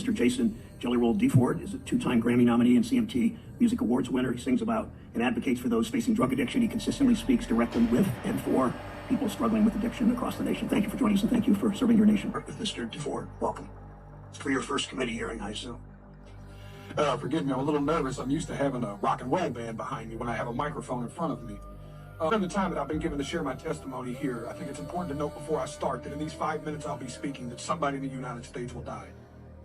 Mr. Jason Jelly Roll DeFord is a two-time Grammy nominee and CMT Music Awards winner. He sings about and advocates for those facing drug addiction. He consistently speaks directly with and for people struggling with addiction across the nation. Thank you for joining us, and thank you for serving your nation. Mr. DeFord, welcome. It's for your first committee hearing, I assume. Forgive me, I'm a little nervous. I'm used to having a rock and roll band behind me when I have a microphone in front of me. During the time that I've been given to share my testimony here, I think it's important to note before I start that in these 5 minutes I'll be speaking that somebody in the United States will die.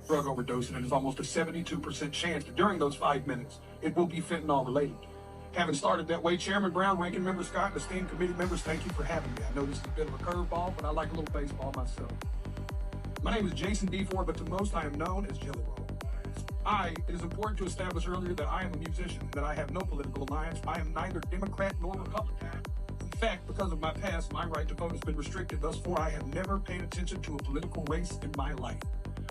Drug overdose, and there's almost a 72% chance that during those 5 minutes it will be fentanyl related. Having started that way, Chairman Brown, Ranking Member Scott, and esteemed committee members, thank you for having me. I know this is a bit of a curveball, but I like a little baseball myself. My name is Jason DeFord, but to most I am known as Jelly Roll. It is important to establish earlier that I am a musician, that I have no political alliance. I am neither Democrat nor Republican. In fact, because of my past, my right to vote has been restricted. Thus far, I have never paid attention to a political race in my life.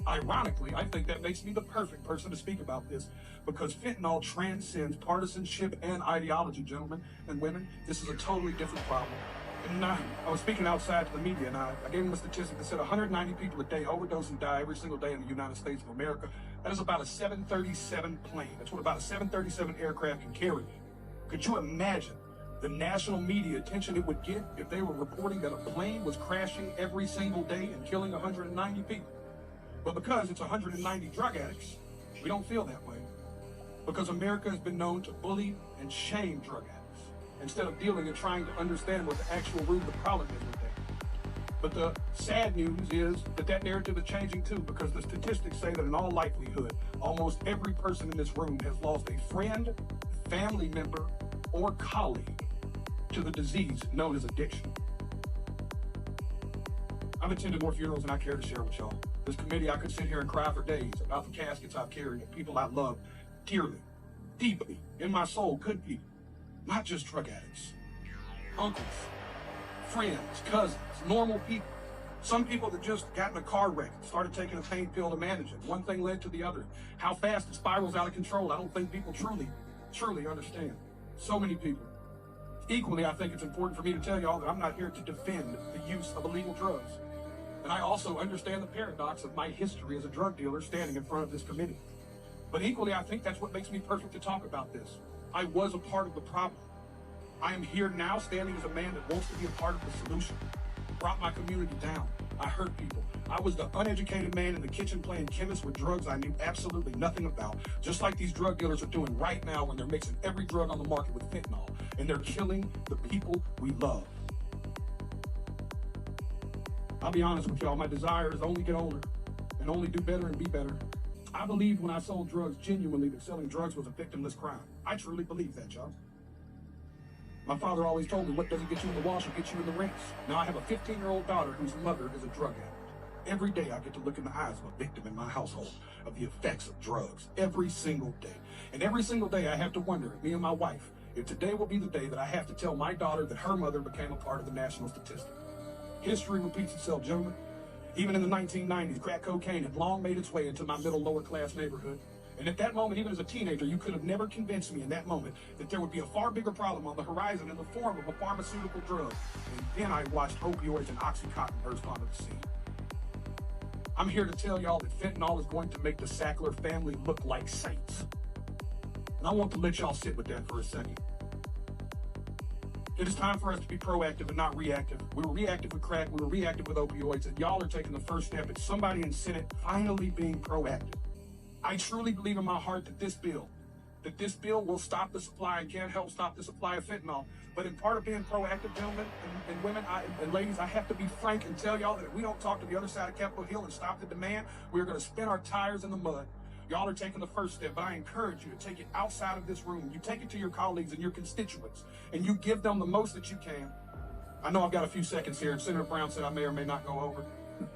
Ironically, I think that makes me the perfect person to speak about this, because fentanyl transcends partisanship and ideology, gentlemen and women. This is a totally different problem. And I was speaking outside to the media, and I gave them a statistic that said 190 people a day overdose and die every single day in the United States of America. That is about a 737 plane. That's what about a 737 aircraft can carry. Could you imagine the national media attention it would get if they were reporting that a plane was crashing every single day and killing 190 people? But because it's 190 drug addicts, we don't feel that way. Because America has been known to bully and shame drug addicts, instead of dealing and trying to understand what the actual root of the problem is with that. But the sad news is that narrative is changing too, because the statistics say that in all likelihood, almost every person in this room has lost a friend, family member, or colleague to the disease known as addiction. I've attended more funerals than I care to share with y'all. This committee, I could sit here and cry for days about the caskets I've carried of people I love dearly, deeply, in my soul, good people. Not just drug addicts, uncles, friends, cousins, normal people. Some people that just got in a car wreck and started taking a pain pill to manage it. One thing led to the other. How fast it spirals out of control, I don't think people truly understand. So many people. Equally, I think it's important for me to tell y'all that I'm not here to defend the use of illegal drugs. And I also understand the paradox of my history as a drug dealer standing in front of this committee. But equally, I think that's what makes me perfect to talk about this. I was a part of the problem. I am here now standing as a man that wants to be a part of the solution. Brought my community down. I hurt people. I was the uneducated man in the kitchen playing chemist with drugs I knew absolutely nothing about. Just like these drug dealers are doing right now when they're mixing every drug on the market with fentanyl. And they're killing the people we love. I'll be honest with y'all, my desire is to only get older and only do better and be better. I believed when I sold drugs genuinely that selling drugs was a victimless crime. I truly believe that, y'all. My father always told me, what doesn't get you in the wash will get you in the rinse. Now I have a 15-year-old daughter whose mother is a drug addict. Every day I get to look in the eyes of a victim in my household of the effects of drugs. Every single day. And every single day I have to wonder, me and my wife, if today will be the day that I have to tell my daughter that her mother became a part of the national statistic. History repeats itself, gentlemen. Even in the 1990s, crack cocaine had long made its way into my middle lower class neighborhood. And at that moment, even as a teenager, you could have never convinced me in that moment that there would be a far bigger problem on the horizon in the form of a pharmaceutical drug. And then I watched opioids and Oxycontin burst onto the scene. I'm here to tell y'all that fentanyl is going to make the Sackler family look like saints. And I want to let y'all sit with that for a second. It is time for us to be proactive and not reactive. We were reactive with crack, we were reactive with opioids, and y'all are taking the first step at somebody in Senate finally being proactive. I truly believe in my heart that this bill will stop the supply and can help stop the supply of fentanyl. But in part of being proactive, gentlemen and women and ladies, I have to be frank and tell y'all that if we don't talk to the other side of Capitol Hill and stop the demand, we're going to spin our tires in the mud. Y'all are taking the first step, but I encourage you to take it outside of this room. You take it to your colleagues and your constituents, and you give them the most that you can. I know I've got a few seconds here, and Senator Brown said I may or may not go over.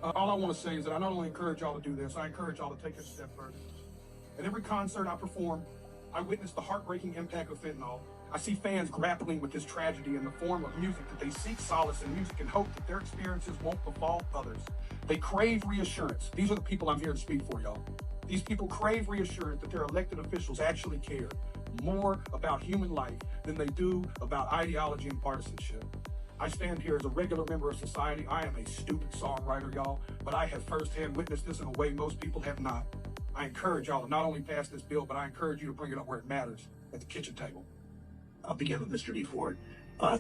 All I want to say is that I not only encourage y'all to do this, I encourage y'all to take it a step further. At every concert I perform, I witness the heartbreaking impact of fentanyl. I see fans grappling with this tragedy in the form of music that they seek solace in music and hope that their experiences won't befall others. They crave reassurance. These are the people I'm here to speak for, y'all. These people crave reassurance that their elected officials actually care more about human life than they do about ideology and partisanship. I stand here as a regular member of society. I am a stupid songwriter, y'all, but I have firsthand witnessed this in a way most people have not. I encourage y'all to not only pass this bill, but I encourage you to bring it up where it matters, at the kitchen table. I'll begin with Mr. D. Ford.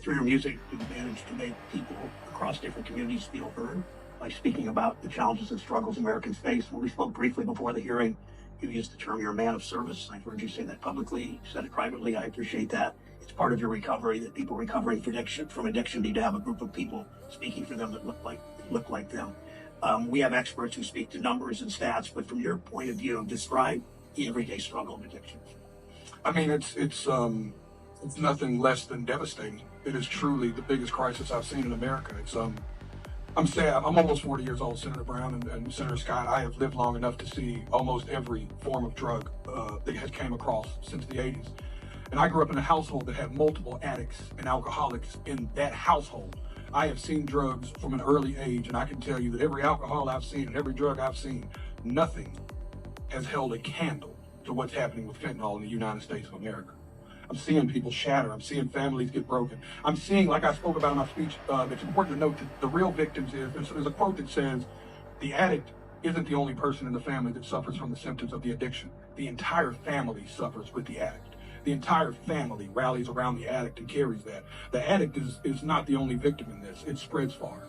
Through your music, you've managed to make people across different communities feel heard by speaking about the challenges and struggles Americans face. When we spoke briefly before the hearing, you used the term you're a man of service. I've heard you say that publicly. You said it privately. I appreciate that. It's part of your recovery that people recovering from addiction need to have a group of people speaking for them that look like them. We have experts who speak to numbers and stats, but from your point of view, describe the everyday struggle of addiction. I mean, it's nothing less than devastating. It is truly the biggest crisis I've seen in America. I'm sad. I'm almost 40 years old, Senator Brown and Senator Scott. I have lived long enough to see almost every form of drug that has came across since the 80s. And I grew up in a household that had multiple addicts and alcoholics in that household. I have seen drugs from an early age, and I can tell you that every alcohol I've seen and every drug I've seen, nothing has held a candle to what's happening with fentanyl in the United States of America. I'm seeing people shatter. I'm seeing families get broken. I'm seeing, like I spoke about in my speech, it's important to note that the real victims there's a quote that says, the addict isn't the only person in the family that suffers from the symptoms of the addiction. The entire family suffers with the addict. The entire family rallies around the addict and carries that. The addict is not the only victim in this. It spreads far.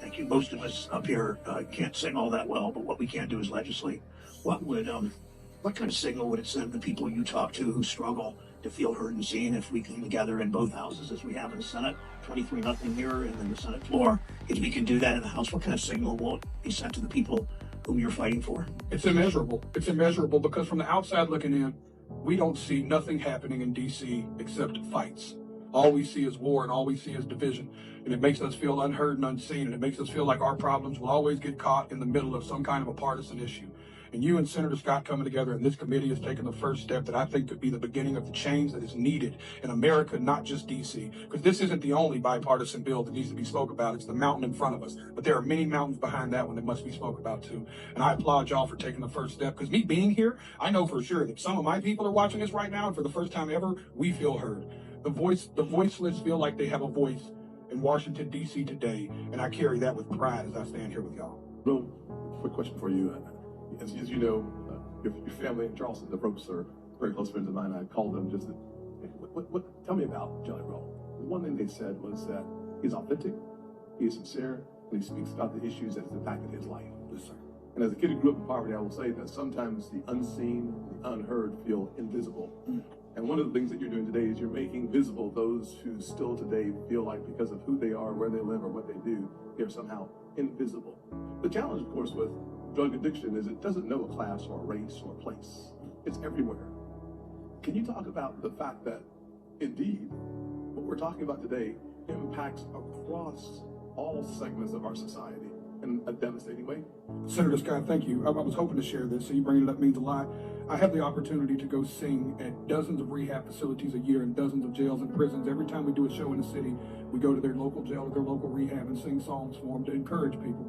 Thank you. Most of us up here can't sing all that well, but what we can do is legislate. What kind of signal would it send to people you talk to who struggle to feel heard and seen if we came together in both houses as we have in the Senate, 23-0 here, and then the Senate floor? If we can do that in the House, what kind of signal will it be sent to the people whom you're fighting for? It's immeasurable. It's immeasurable because from the outside looking in, we don't see nothing happening in D.C. except fights. All we see is war and all we see is division. And it makes us feel unheard and unseen. And it makes us feel like our problems will always get caught in the middle of some kind of a partisan issue. And you and Senator Scott coming together and this committee has taken the first step that I think could be the beginning of the change that is needed in America, not just D.C. Because this isn't the only bipartisan bill that needs to be spoke about. It's the mountain in front of us. But there are many mountains behind that one that must be spoke about too. And I applaud y'all for taking the first step. Because me being here, I know for sure that some of my people are watching this right now, and for the first time ever, we feel heard. The voiceless feel like they have a voice in Washington, D.C. today, and I carry that with pride as I stand here with y'all. Real quick question for you. As you know, your family in Charleston, the Ropes are very close friends of mine. I called them just to, tell me about Jelly Roll. The one thing they said was that he's authentic, he's sincere, and he speaks about the issues that has impacted his life. Yes, sir. And as a kid who grew up in poverty, I will say that sometimes the unseen, the unheard feel invisible. And one of the things that you're doing today is you're making visible those who still today feel like because of who they are, where they live, or what they do, they're somehow invisible. The challenge, of course, with drug addiction is it doesn't know a class or a race or a place. It's everywhere. Can you talk about the fact that, indeed, what we're talking about today impacts across all segments of our society in a devastating way? Senator Scott, thank you. I was hoping to share this, so you bringing it up means a lot. I have the opportunity to go sing at dozens of rehab facilities a year and dozens of jails and prisons. Every time we do a show in the city, we go to their local jail or their local rehab and sing songs for them to encourage people.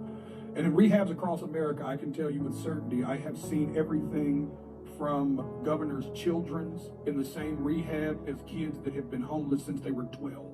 And in rehabs across America, I can tell you with certainty, I have seen everything from governors' children's in the same rehab as kids that have been homeless since they were 12.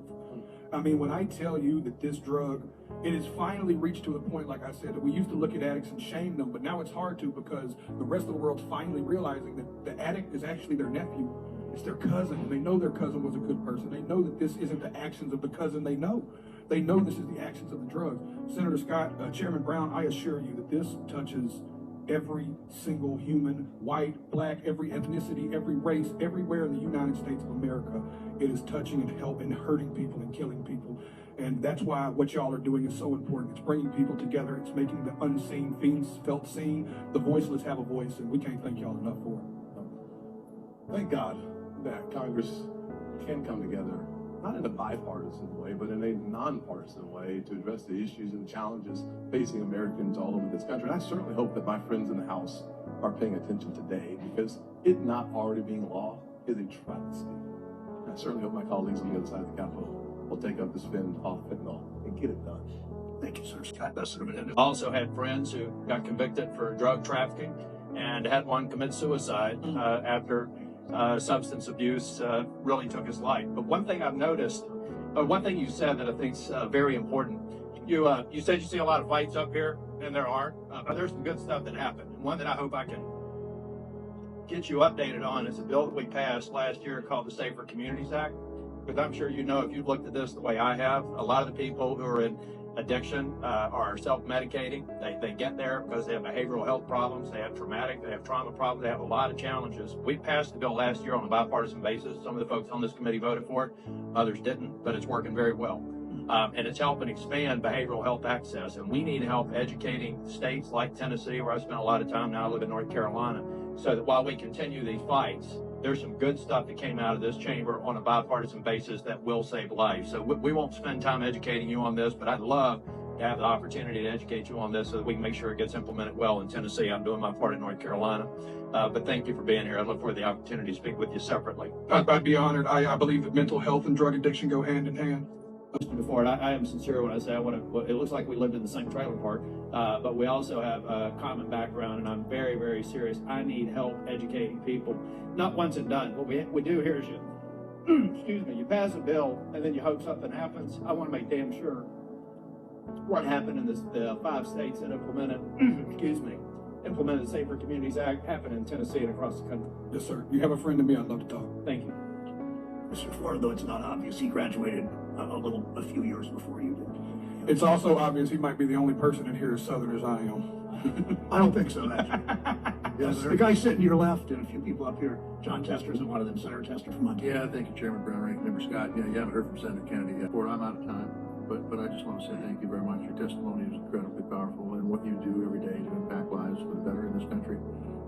I mean, when I tell you that this drug, it has finally reached to a point, like I said, that we used to look at addicts and shame them, but now it's hard to because the rest of the world's finally realizing that the addict is actually their nephew. It's their cousin, and they know their cousin was a good person. They know that this isn't the actions of the cousin they know. They know this is the actions of the drug. Senator Scott, Chairman Brown, I assure you that this touches every single human, white, black, every ethnicity, every race, everywhere in the United States of America. It is touching and helping and hurting people and killing people. And that's why what y'all are doing is so important. It's bringing people together. It's making the unseen felt seen. The voiceless have a voice, and we can't thank y'all enough for it. Thank God that Congress can come together, not in a bipartisan way, but in a nonpartisan way to address the issues and challenges facing Americans all over this country. And I certainly hope that my friends in the House are paying attention today, because it not already being law is a travesty. And I certainly hope my colleagues on the other side of the Capitol will take up this fend off fentanyl and get it done. Thank you, sir. Scott Besserman. Also had friends who got convicted for drug trafficking and had one commit suicide after substance abuse really took his life. But one thing I've noticed, one thing you said that I think is very important, you said you see a lot of fights up here, and there are, but there's some good stuff that happened. And one that I hope I can get you updated on is a bill that we passed last year called the Safer Communities Act. Because I'm sure you know, if you've looked at this the way I have, a lot of the people who are in addiction are self-medicating. They get there because they have behavioral health problems, they have trauma problems, they have a lot of challenges. We passed the bill last year on a bipartisan basis. Some of the folks on this committee voted for it, others didn't, but it's working very well. And it's helping expand behavioral health access. And we need help educating states like Tennessee, where I spent a lot of time now, I live in North Carolina, so that while we continue these fights, there's some good stuff that came out of this chamber on a bipartisan basis that will save lives. So we won't spend time educating you on this, but I'd love to have the opportunity to educate you on this so that we can make sure it gets implemented well in Tennessee. I'm doing my part in North Carolina. But thank you for being here. I look forward to the opportunity to speak with you separately. I'd be honored. I believe that mental health and drug addiction go hand in hand. Before, I am sincere when I say it looks like we lived in the same trailer park, but we also have a common background, and I'm very, very serious. I need help educating people, not once and done. What we do here is you pass a bill and then you hope something happens. I want to make damn sure what happened in the 5 states that implemented, implemented the Safer Communities Act happened in Tennessee and across the country. Yes, sir. You have a friend in me. I'd love to talk. Thank you. Mr. Ford, though it's not obvious, he graduated a few years before you did. It's also obvious he might be the only person in here as Southern as I am. I don't think so, actually. Yes, the guy sitting to your left and a few people up here. John Tester's and one of them, Senator Tester from Montana. Yeah, thank you, Chairman Brown, Ranking Member Scott. Yeah, you haven't heard from Senator Kennedy yet. Ford, I'm out of time, but I just want to say thank you very much. Your testimony is incredibly powerful, and what you do every day to impact lives for the better in this country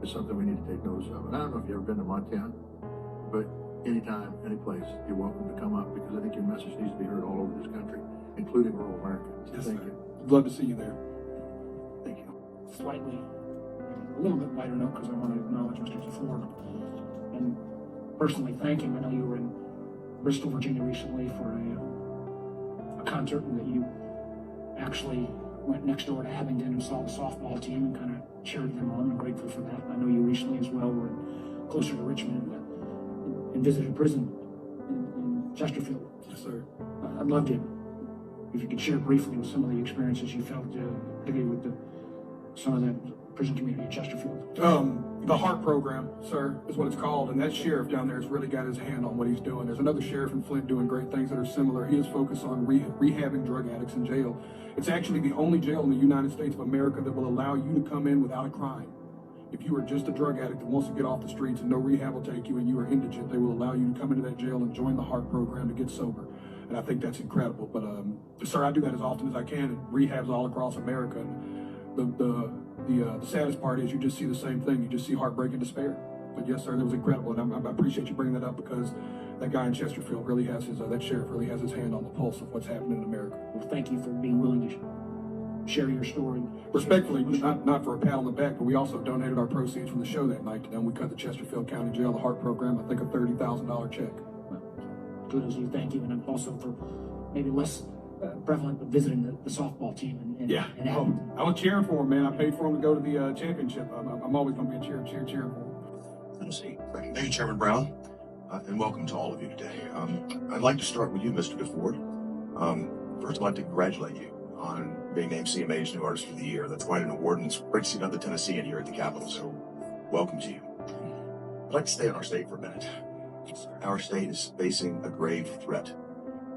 is something we need to take notice of. And I don't know if you've ever been to Montana, but anytime, any place, you're welcome to come up, because I think your message needs to be heard all over this country, including rural America. So Yes, thank sir. you. I'd love to see you there. Thank you. Slightly, a little bit lighter note, because I want to acknowledge Mr. DeFord and personally thank him. I know you were in Bristol, Virginia recently for a concert, and that you actually went next door to Abingdon and saw the softball team and kind of cheered them on. I'm grateful for that. I know you recently as well were closer to Richmond and visited a prison in Chesterfield. Yes, sir. I'd love to, if you could share briefly with some of the experiences you felt, particularly with some of the prison community in Chesterfield. The HEART program, sir, is what it's called, and that sheriff down there has really got his hand on what he's doing. There's another sheriff in Flint doing great things that are similar. He is focused on rehabbing drug addicts in jail. It's actually the only jail in the United States of America that will allow you to come in without a crime. If you are just a drug addict that wants to get off the streets and no rehab will take you and you are indigent, they will allow you to come into that jail and join the HEART program to get sober. And I think that's incredible. But sir, I do that as often as I can, and rehabs all across America. And the saddest part is you just see the same thing. You just see heartbreak and despair. But yes, sir, that was incredible, and I appreciate you bringing that up, because that guy in Chesterfield really has that sheriff really has his hand on the pulse of what's happening in America. Well, thank you for being willing to share your story. Respectfully, not for a pat on the back, but we also donated our proceeds from the show that night to them. We cut the Chesterfield County Jail, the HEART program, I think a $30,000 check. Kudos to you, thank you, and also for maybe less prevalent, but visiting the softball team and Abingdon. I was cheering for him, man. I paid for him to go to the championship. I'm always going to be cheering for him. Tennessee. Thank you, Chairman Brown, and welcome to all of you today. I'd like to start with you, Mr. DeFord. First, I'd like to congratulate you on being named CMA's New Artist of the Year. That's quite an award, and it's great to see another Tennessean here at the Capitol, so welcome to you. I'd like to stay on our state for a minute. Our state is facing a grave threat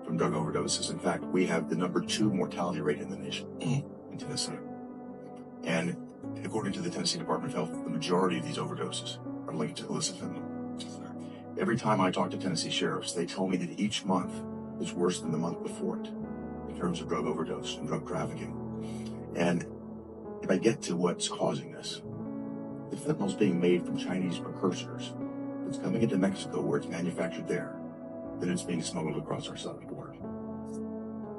from drug overdoses. In fact, we have the #2 mortality rate in the nation in Tennessee. And according to the Tennessee Department of Health, the majority of these overdoses are linked to illicit fentanyl. Every time I talk to Tennessee sheriffs, they tell me that each month is worse than the month before it in terms of drug overdose and drug trafficking. And if I get to what's causing this, the fentanyl is being made from Chinese precursors. It's coming into Mexico where it's manufactured there. Then it's being smuggled across our southern border.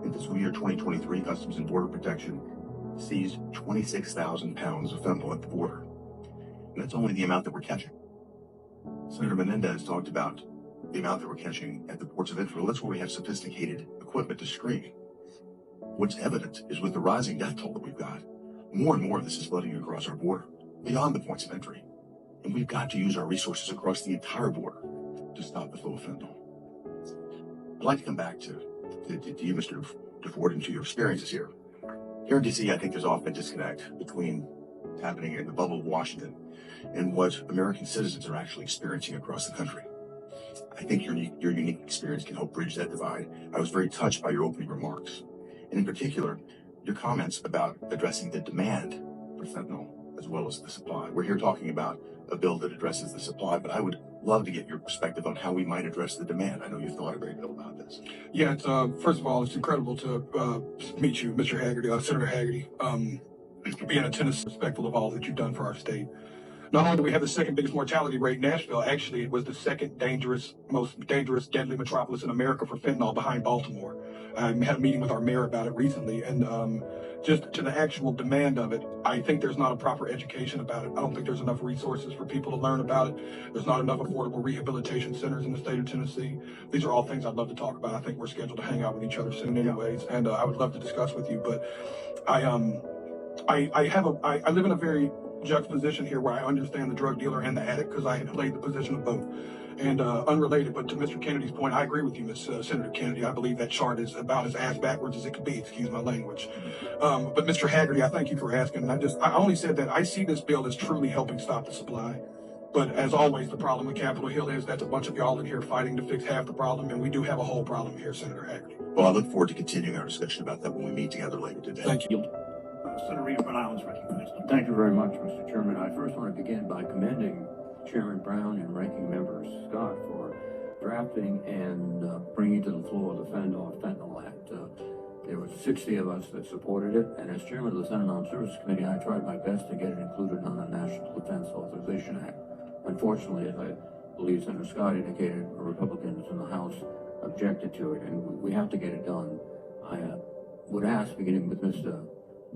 In fiscal year 2023, Customs and Border Protection seized 26,000 pounds of fentanyl at the border. And that's only the amount that we're catching. Senator Menendez talked about the amount that we're catching at the ports of entry. Well, that's where we have sophisticated equipment to screen. What's evident is with the rising death toll that we've got, more and more of this is flooding across our border, beyond the points of entry. And we've got to use our resources across the entire border to stop the flow of fentanyl. I'd like to come back to you, Mr. DeFord, and to your experiences here. Here in D.C., I think there's often a disconnect between happening in the bubble of Washington and what American citizens are actually experiencing across the country. I think your unique experience can help bridge that divide. I was very touched by your opening remarks, and in particular, your comments about addressing the demand for fentanyl as well as the supply. We're here talking about a bill that addresses the supply, but I would love to get your perspective on how we might address the demand. I know you've thought a great deal about this. Yeah, it's, first of all, it's incredible to meet you, Mr. Haggerty, Senator Haggerty. Being a Tennessee, respectful of all that you've done for our state. Not only do we have the second biggest mortality rate in Nashville, actually it was the second most dangerous, deadly metropolis in America for fentanyl behind Baltimore. I had a meeting with our mayor about it recently, and just to the actual demand of it, I think there's not a proper education about it. I don't think there's enough resources for people to learn about it. There's not enough affordable rehabilitation centers in the state of Tennessee. These are all things I'd love to talk about. I think we're scheduled to hang out with each other soon anyways, and I would love to discuss with you, but I live in a very juxtaposition here where I understand the drug dealer and the addict because I have played the position of both. And unrelated, but to Mr. Kennedy's point, I agree with you, Senator Kennedy. I believe that chart is about as ass backwards as it could be, excuse my language. But Mr. Haggerty, I thank you for asking. I only said that I see this bill as truly helping stop the supply. But as always, the problem with Capitol Hill is that's a bunch of y'all in here fighting to fix half the problem, and we do have a whole problem here, Senator Haggerty. Well, I look forward to continuing our discussion about that when we meet together later today. Thank you. Senator Reed of Rhode Island is recognized. Thank you very much, Mr. Chairman. I first want to begin by commending Chairman Brown and Ranking Member Scott for drafting and bringing to the floor the Fentanyl Act. There were 60 of us that supported it, and as Chairman of the Senate Armed Services Committee, I tried my best to get it included on the National Defense Authorization Act. Unfortunately, as I believe Senator Scott indicated, Republicans in the House objected to it, and we have to get it done. I would ask, beginning with Mr.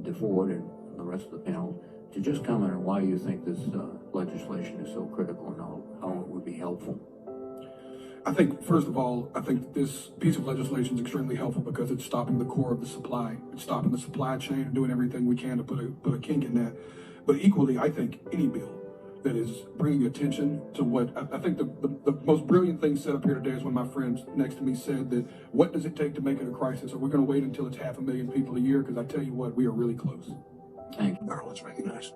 DeFord and the rest of the panel, to just comment on why you think this legislation is so critical and how it would be helpful. I think, first of all, I think this piece of legislation is extremely helpful because it's stopping the core of the supply. It's stopping the supply chain and doing everything we can to put a kink in that. But equally, I think any bill that is bringing attention to what I think the most brilliant thing said up here today is when my friend next to me said that, what does it take to make it a crisis? Are we going to wait until it's 500,000 people a year? Because I tell you what, we are really close. Thank you. Let's recognize.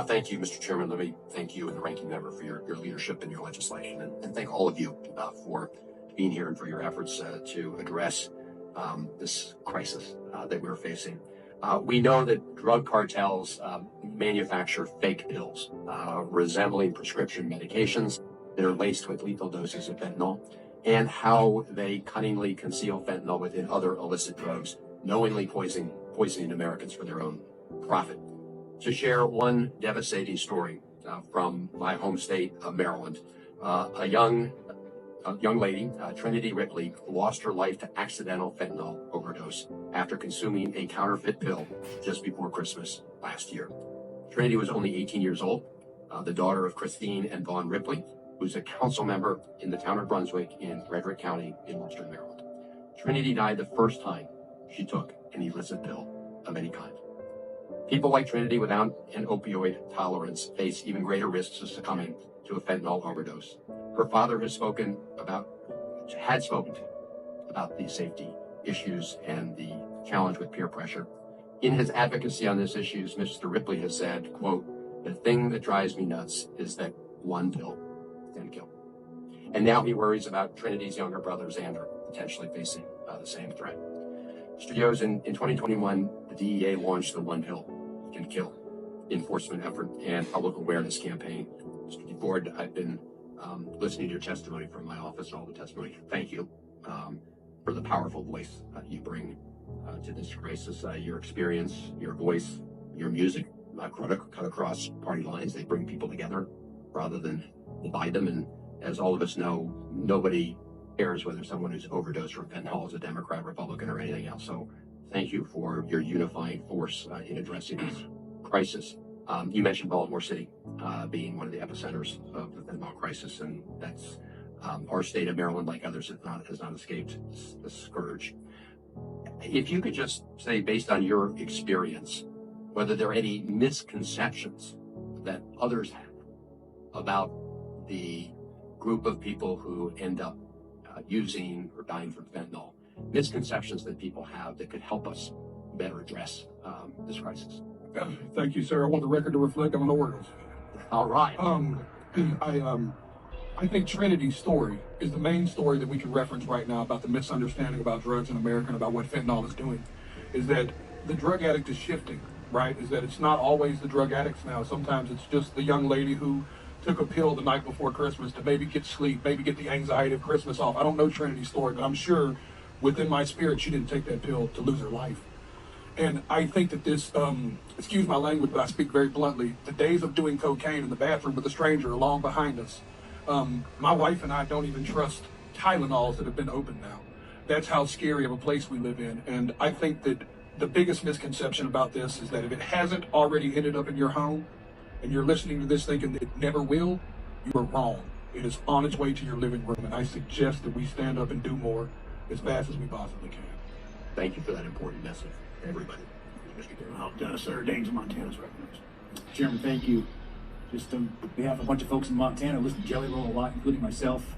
Thank you, Mr. Chairman. Let me thank you and the ranking member for your leadership and your legislation, and thank all of you for being here and for your efforts to address this crisis that we're facing. We know that drug cartels manufacture fake pills resembling prescription medications that are laced with lethal doses of fentanyl, and how they cunningly conceal fentanyl within other illicit drugs, knowingly poisoning Americans for their own profit. To share one devastating story from my home state of Maryland, a young lady, Trinity Ripley, lost her life to accidental fentanyl overdose after consuming a counterfeit pill just before Christmas last year. Trinity was only 18 years old, the daughter of Christine and Vaughn Ripley, who's a council member in the town of Brunswick in Frederick County in Western Maryland. Trinity died the first time she took an illicit pill of any kind. People like Trinity without an opioid tolerance face even greater risks of succumbing to a fentanyl overdose. Her father had spoken about these safety issues and the challenge with peer pressure. In his advocacy on these issues, Mr. Ripley has said, quote, "The thing that drives me nuts is that one pill can kill." And now he worries about Trinity's younger brother, Xander, potentially facing the same threat. Studios, in 2021, the DEA launched the One Pill Can Kill enforcement effort and public awareness campaign. Mr. DeFord, I've been listening to your testimony from my office, all the testimony. Thank you for the powerful voice you bring to this crisis. Your experience, your voice, your music cut across party lines. They bring people together rather than divide them. And as all of us know, nobody cares whether someone who's overdosed from fentanyl is a Democrat, Republican, or anything else. So thank you for your unifying force in addressing this crisis. You mentioned Baltimore City being one of the epicenters of the fentanyl crisis, and that's our state of Maryland, like others, has not escaped the scourge. If you could just say, based on your experience, whether there are any misconceptions that others have about the group of people who end up using or dying from fentanyl, misconceptions that people have that could help us better address this crisis. Thank you, sir. I want the record to reflect I'm an Orioles. All right. I think Trinity's story is the main story that we can reference right now about the misunderstanding about drugs in America and about what fentanyl is doing. Is that the drug addict is shifting, right? Is that it's not always the drug addicts now. Sometimes it's just the young lady who took a pill the night before Christmas to maybe get sleep, maybe get the anxiety of Christmas off. I don't know Trinity's story, but I'm sure within my spirit she didn't take that pill to lose her life. And I think that this, excuse my language, but I speak very bluntly, the days of doing cocaine in the bathroom with a stranger are long behind us. My wife and I don't even trust Tylenols that have been opened now. That's how scary of a place we live in. And I think that the biggest misconception about this is that if it hasn't already ended up in your home and you're listening to this thinking that it never will, you are wrong. It is on its way to your living room. And I suggest that we stand up and do more as fast as we possibly can. Thank you for that important message, everybody. Senator Daines of Montana is recognized. Chairman, thank you. Just on behalf of a bunch of folks in Montana who listen to Jelly Roll a lot, including myself,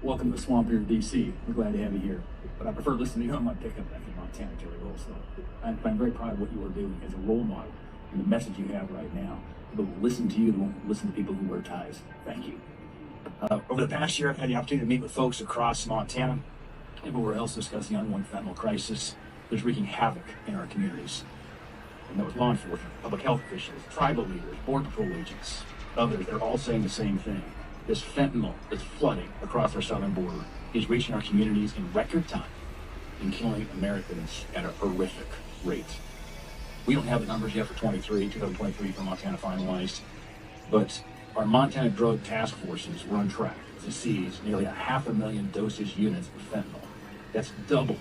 welcome to the swamp here in D.C. We're glad to have you here. But I prefer listening to you on my pickup back in Montana, Jelly Roll. So I'm very proud of what you are doing as a role model and the message you have right now. People will listen to you, they won't listen to people who wear ties. Thank you. Over the past year, I've had the opportunity to meet with folks across Montana and everywhere else discussing the ongoing fentanyl crisis that's wreaking havoc in our communities. And that was law enforcement, public health officials, tribal leaders, border patrol agents, others. They're all saying the same thing. This fentanyl that's flooding across our southern border is reaching our communities in record time and killing Americans at a horrific rate. We don't have the numbers yet for 2023 for Montana finalized, but our Montana drug task forces were on track to seize nearly 500,000 dosage units of fentanyl. That's double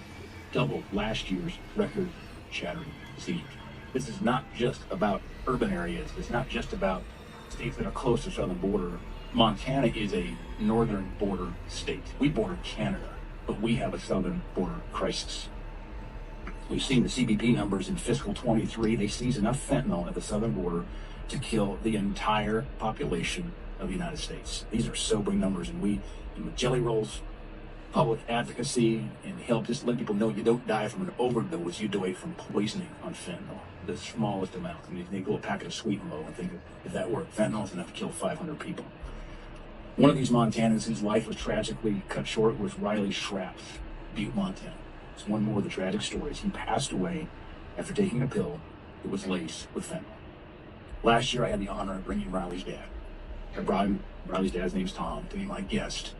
last year's record-shattering seizures. This is not just about urban areas. It's not just about states that are close to the southern border. Montana is a northern border state. We border Canada, but we have a southern border crisis. We've seen the CBP numbers in fiscal 23. They seized enough fentanyl at the southern border to kill the entire population of the United States. These are sobering numbers, and we, with Jelly Rolls, public advocacy, and help just let people know you don't die from an overdose, you die from poisoning on fentanyl. The smallest amount. I mean, you can go a packet of Sweet and Low and think if that worked, fentanyl is enough to kill 500 people. One of these Montanans whose life was tragically cut short was Riley Schraps, Butte, Montana. It's one more of the tragic stories. He passed away after taking a pill that was laced with fentanyl. Last year, I had the honor of bringing Riley's dad. I brought him, Riley's dad's name's Tom, to be my guest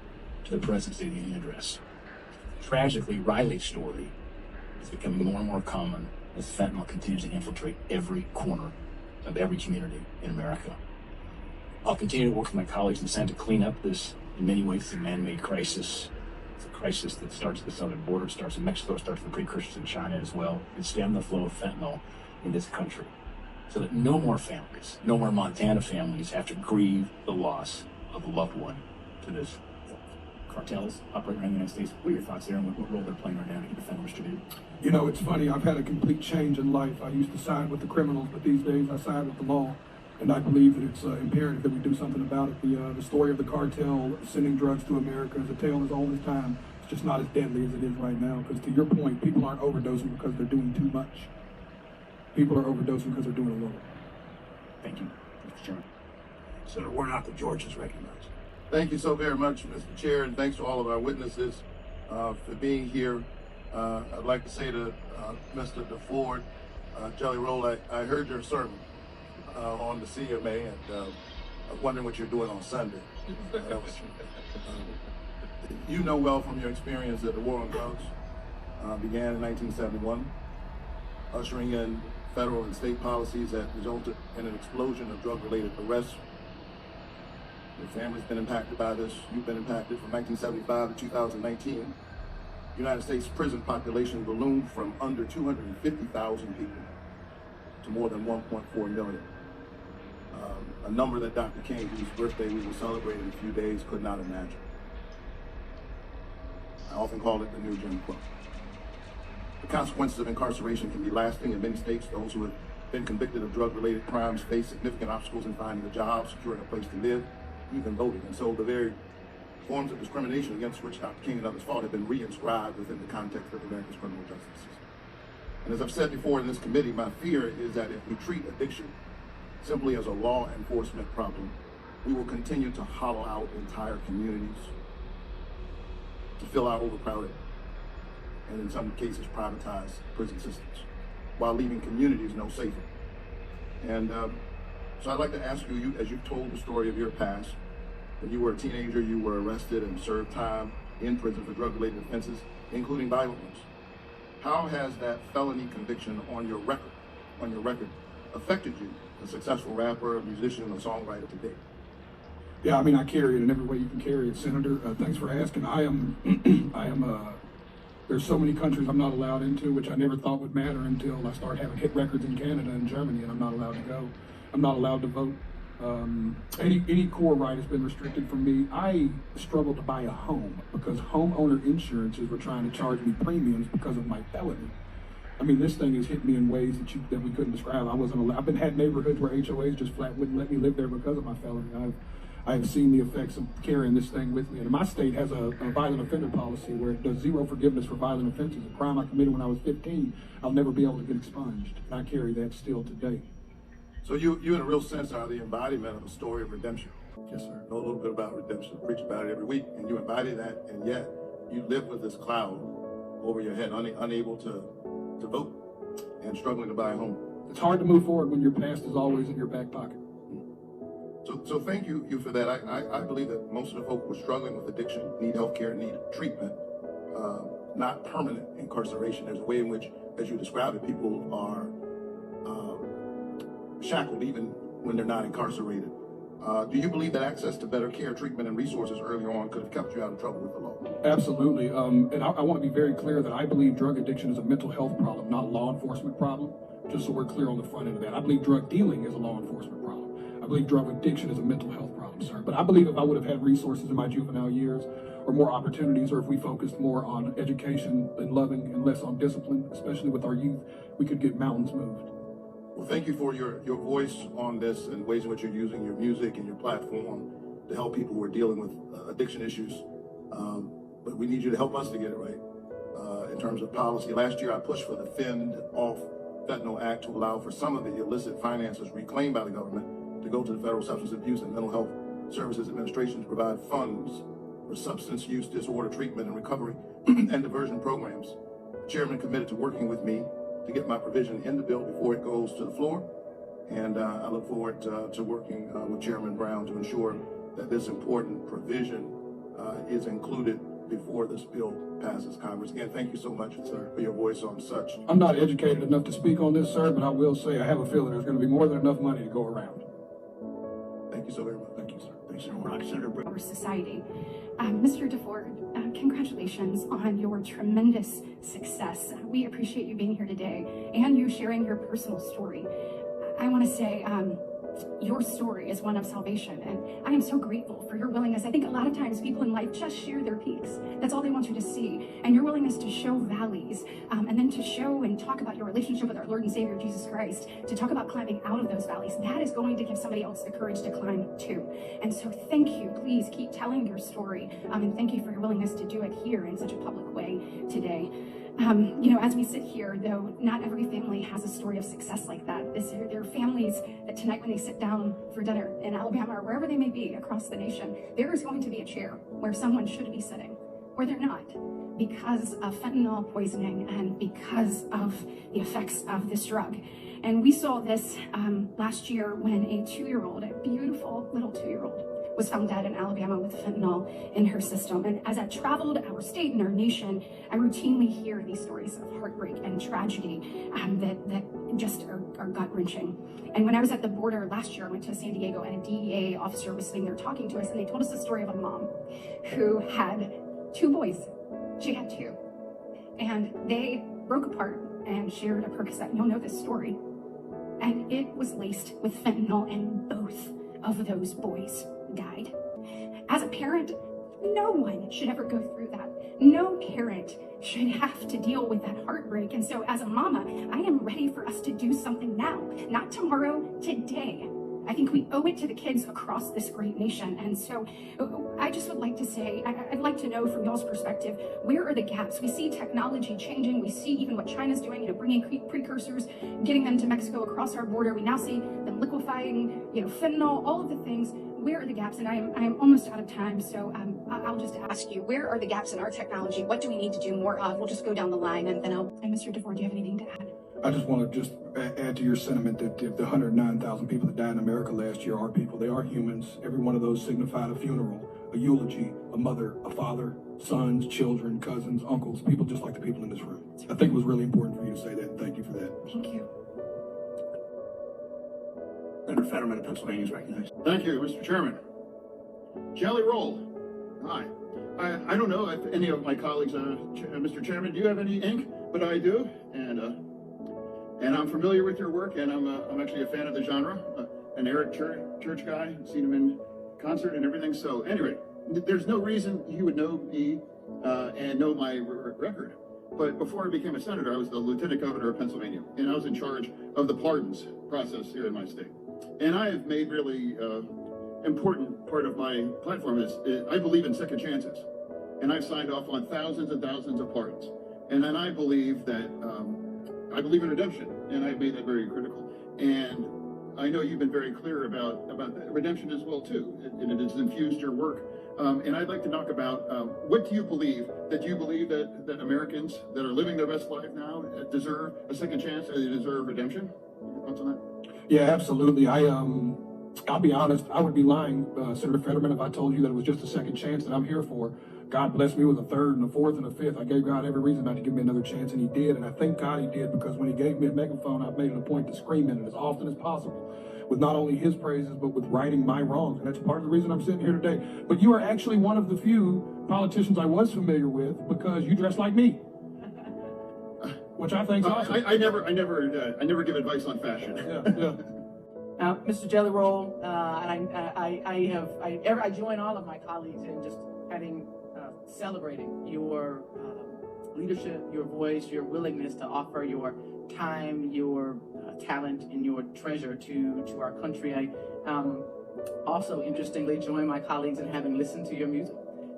to the President's State of the Union address. Tragically, Riley's story is becoming more and more common as fentanyl continues to infiltrate every corner of every community in America. I'll continue to work with my colleagues in the Senate to clean up this, in many ways, a man-made crisis. It's a crisis that starts at the southern border, starts in Mexico, starts with precursors in China as well, and stem the flow of fentanyl in this country, so that no more families, no more Montana families have to grieve the loss of a loved one to this cartels operating around the United States. What are your thoughts there on what role they're playing right now to get the fentanyl distributed? You know, it's funny. I've had a complete change in life. I used to side with the criminals, but these days I side with the law. And I believe that it's imperative that we do something about it. The story of the cartel sending drugs to America is a tale as old as time. It's just not as deadly as it is right now. Because to your point, people aren't overdosing because they're doing too much. People are overdosing because they're doing a little. Thank you, Mr. Chairman. Senator Warnock of Georgia is recognized. Thank you so very much, Mr. Chair, and thanks to all of our witnesses for being here. I'd like to say to Mr. DeFord, Jelly Roll, I heard your sermon on the CMA, and I was wondering what you're doing on Sunday. You know well from your experience that the war on drugs began in 1971, ushering in federal and state policies that resulted in an explosion of drug-related arrests. Your family's been impacted by this. You've been impacted. From 1975 to 2019. United States prison population ballooned from under 250,000 people to more than 1.4 million. A number that Dr. King, whose birthday we will celebrate in a few days, could not imagine. I often call it the new Jim Crow. The consequences of incarceration can be lasting. In many states, those who have been convicted of drug-related crimes face significant obstacles in finding a job, securing a place to live, even voting. And so the very forms of discrimination against which Dr. King and others fought have been reinscribed within the context of America's criminal justice system. And as I've said before in this committee, my fear is that if we treat addiction simply as a law enforcement problem, we will continue to hollow out entire communities, to fill out overcrowded, and in some cases privatize prison systems, while leaving communities no safer. And so I'd like to ask you, as you've told the story of your past, when you were a teenager, you were arrested and served time in prison for drug-related offenses, including violent ones. How has that felony conviction on your record affected you, a successful rapper, a musician, a songwriter today? Yeah, I mean, I carry it in every way you can carry it, Senator. Thanks for asking. There's so many countries I'm not allowed into, which I never thought would matter until I started having hit records in Canada and Germany, and I'm not allowed to go. I'm not allowed to vote. Any core right has been restricted from me. I struggled to buy a home because homeowner insurances were trying to charge me premiums because of my felony. I mean, this thing has hit me in ways that we couldn't describe. I wasn't allowed. I've had neighborhoods where HOAs just flat wouldn't let me live there because of my felony. I have seen the effects of carrying this thing with me. And my state has a violent offender policy where it does zero forgiveness for violent offenses. A crime I committed when I was 15, I'll never be able to get expunged. And I carry that still today. So you in a real sense are the embodiment of a story of redemption. Yes, sir. Know a little bit about redemption, preach about it every week, and you embody that, and yet you live with this cloud over your head, unable to vote and struggling to buy a home. It's hard to move forward when your past is always in your back pocket. So thank you for that. I believe that most of the folk who are struggling with addiction need health care, need treatment, not permanent incarceration. There's a way in which, as you described it, people are shackled even when they're not incarcerated. Do you believe that access to better care, treatment, and resources earlier on could have kept you out of trouble with the law? Absolutely. And I want to be very clear that I believe drug addiction is a mental health problem, not a law enforcement problem, just so we're clear on the front end of that. I believe drug dealing is a law enforcement problem. I believe drug addiction is a mental health problem, sir. But I believe if I would have had resources in my juvenile years or more opportunities, or if we focused more on education and loving and less on discipline, especially with our youth, we could get mountains moved. Well, thank you for your voice on this and ways in which you're using your music and your platform to help people who are dealing with addiction issues. But we need you to help us to get it right in terms of policy. Last year, I pushed for the Fend Off Fentanyl Act to allow for some of the illicit finances reclaimed by the government to go to the Federal Substance Abuse and Mental Health Services Administration to provide funds for substance use disorder treatment and recovery and diversion programs. The chairman committed to working with me to get my provision in the bill before it goes to the floor. And I look forward to working with Chairman Brown to ensure that this important provision is included before this bill passes Congress. Again, thank you so much, sir, for your voice on such. I'm not educated enough to speak on this, sir, but I will say I have a feeling there's going to be more than enough money to go around. Thank you so very much. Thank you, sir. Thanks, Senator. Our society. Mr. DeFord, congratulations on your tremendous success. We appreciate you being here today and you sharing your personal story. I want to say your story is one of salvation, and I am so grateful for your willingness. I think a lot of times people in life just share their peaks. That's all they want you to see. And your willingness to show valleys, and then to show and talk about your relationship with our Lord and Savior, Jesus Christ, to talk about climbing out of those valleys, that is going to give somebody else the courage to climb too. And so thank you. Please keep telling your story, and thank you for your willingness to do it here in such a public way today. As we sit here, though, not every family has a story of success like that. There are families that tonight when they sit down for dinner in Alabama or wherever they may be across the nation, there is going to be a chair where someone should be sitting, where they're not, because of fentanyl poisoning and because of the effects of this drug. And we saw this last year when a 2-year-old, a beautiful little 2-year-old, was found dead in Alabama with fentanyl in her system. And as I traveled our state and our nation, I routinely hear these stories of heartbreak and tragedy that just are gut-wrenching. And when I was at the border last year, I went to San Diego, and a DEA officer was sitting there talking to us, and they told us the story of a mom who had 2 boys. She had 2. And they broke apart and shared a Percocet. You'll know this story. And it was laced with fentanyl, and both of those boys died. As a parent, no one should ever go through that. No parent should have to deal with that heartbreak. And so as a mama, I am ready for us to do something now, not tomorrow, today. I think we owe it to the kids across this great nation. And so I just would like to say, I'd like to know from y'all's perspective, where are the gaps? We see technology changing. We see even what China's doing, bringing precursors, getting them to Mexico across our border. We now see them liquefying, fentanyl, all of the things. Where are the gaps? And I am almost out of time, so I'll just ask you, where are the gaps in our technology? What do we need to do more of? We'll just go down the line, and then and Mr. DeVore, do you have anything to add? I just want to add to your sentiment that the 109,000 people that died in America last year are people. They are humans. Every one of those signified a funeral, a eulogy, a mother, a father, sons, children, cousins, uncles, people just like the people in this room. I think it was really important for you to say that. Thank you for that. Thank you. Senator Fetterman of Pennsylvania is recognized. Thank you, Mr. Chairman. Jelly Roll. Hi. I don't know if any of my colleagues, Mr. Chairman, do you have any ink? But I do, and I'm familiar with your work, and I'm actually a fan of the genre. An Eric Church guy, seen him in concert and everything. So anyway, there's no reason you would know me and know my record. But before I became a senator, I was the lieutenant governor of Pennsylvania, and I was in charge of the pardons process here in my state. And I have made really important part of my platform is I believe in second chances. And I've signed off on thousands and thousands of pardons. And then I believe that, I believe in redemption, and I've made that very critical. And I know you've been very clear about redemption as well too, and it has infused your work. And I'd like to talk about what do you believe that Americans that are living their best life now deserve a second chance, they deserve redemption? Your thoughts on that? Yeah, absolutely. I'll be honest, I would be lying, Senator Fetterman, if I told you that it was just a second chance that I'm here for. God blessed me with a third and a fourth and a fifth. I gave God every reason not to give me another chance, and he did. And I thank God he did, because when he gave me a megaphone, I've made it a point to scream in it as often as possible, with not only his praises, but with righting my wrongs. And that's part of the reason I'm sitting here today. But you are actually one of the few politicians I was familiar with, because you dress like me, which I think is awesome. I never give advice on fashion. Yeah. Mr. Jelly Roll, and I join all of my colleagues in just celebrating your leadership, your voice, your willingness to offer your time, your talent, and your treasure to our country. I also, interestingly, join my colleagues in having listened to your music.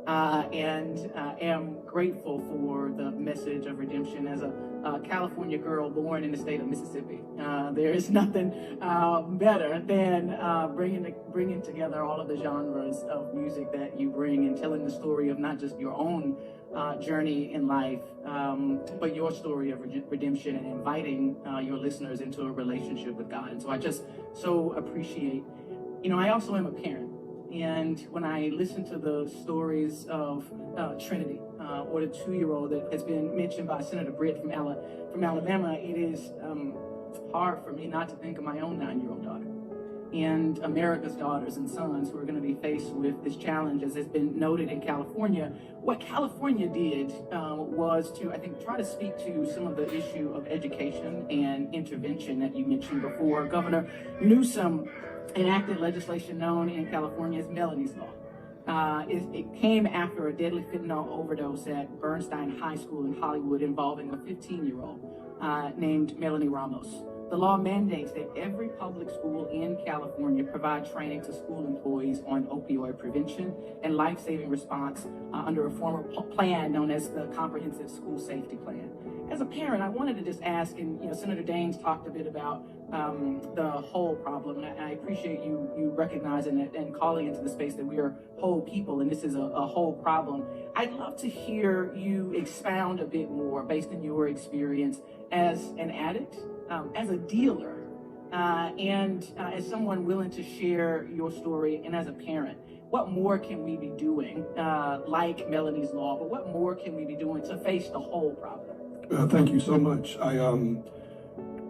And am grateful for the message of redemption. As a California girl born in the state of Mississippi, there is nothing better than bringing together all of the genres of music that you bring, and telling the story of not just your own journey in life, but your story of redemption, and inviting your listeners into a relationship with God. And so I just so appreciate, I also am a parent. And when I listen to the stories of Trinity, or the 2-year-old that has been mentioned by Senator Britt from Alabama, it is hard for me not to think of my own 9-year-old daughter, and America's daughters and sons who are going to be faced with this challenge, as has been noted in California. What California did was to, I think, try to speak to some of the issue of education and intervention that you mentioned before. Governor Newsom enacted legislation known in California as Melanie's Law. It came after a deadly fentanyl overdose at Bernstein High School in Hollywood involving a 15-year-old named Melanie Ramos. The law mandates that every public school in California provide training to school employees on opioid prevention and life-saving response under a former plan known as the Comprehensive School Safety Plan. As a parent, I wanted to just ask, and Senator Daines talked a bit about the whole problem, and I appreciate you recognizing it and calling into the space that we are whole people, and this is a whole problem. I'd love to hear you expound a bit more based on your experience as an addict, as a dealer, and as someone willing to share your story, and as a parent. What more can we be doing, like Melanie's Law, but what more can we be doing to face the whole problem? Thank you so much.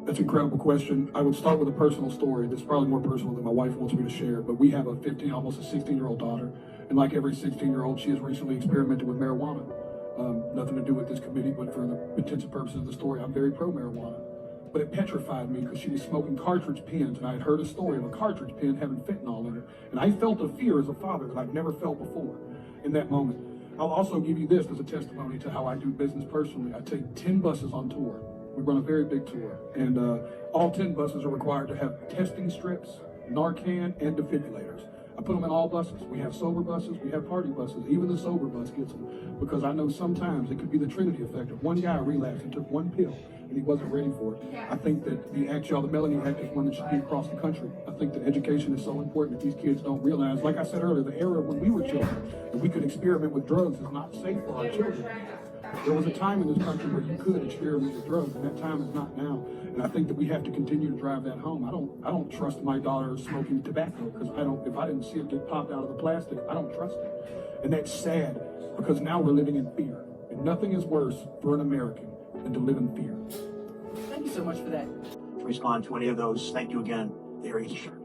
That's an incredible question. I would start with a personal story that's probably more personal than my wife wants me to share, but we have a 15, almost a 16-year-old daughter, and like every 16-year-old, she has recently experimented with marijuana. Nothing to do with this committee, but for the intensive purposes of the story, I'm very pro-marijuana. But it petrified me because she was smoking cartridge pens, and I had heard a story of a cartridge pen having fentanyl in it, and I felt a fear as a father that I've never felt before in that moment. I'll also give you this as a testimony to how I do business personally. I take 10 buses on tour. We run a very big tour, and all 10 buses are required to have testing strips Narcan, and defibrillators. I put them in all buses. We have sober buses, we have party buses. Even the sober bus gets them because I know sometimes it could be the Trinity effect of one guy relapsed and took one pill and he wasn't ready for it. I think that the act, y'all, the Melanie Act is one that should be across the country. I think that education is so important that these kids don't realize, like I said earlier, the era when we were children and we could experiment with drugs is not safe for our children. There was a time in this country where you could experiment with drugs, and that time is not now. And I think that we have to continue to drive that home. I don't trust my daughter smoking tobacco because if I didn't see it get popped out of the plastic, I don't trust it. And that's sad because now we're living in fear. And nothing is worse for an American than to live in fear. Thank you so much for that. To respond to any of those, thank you again, the area is adjourned.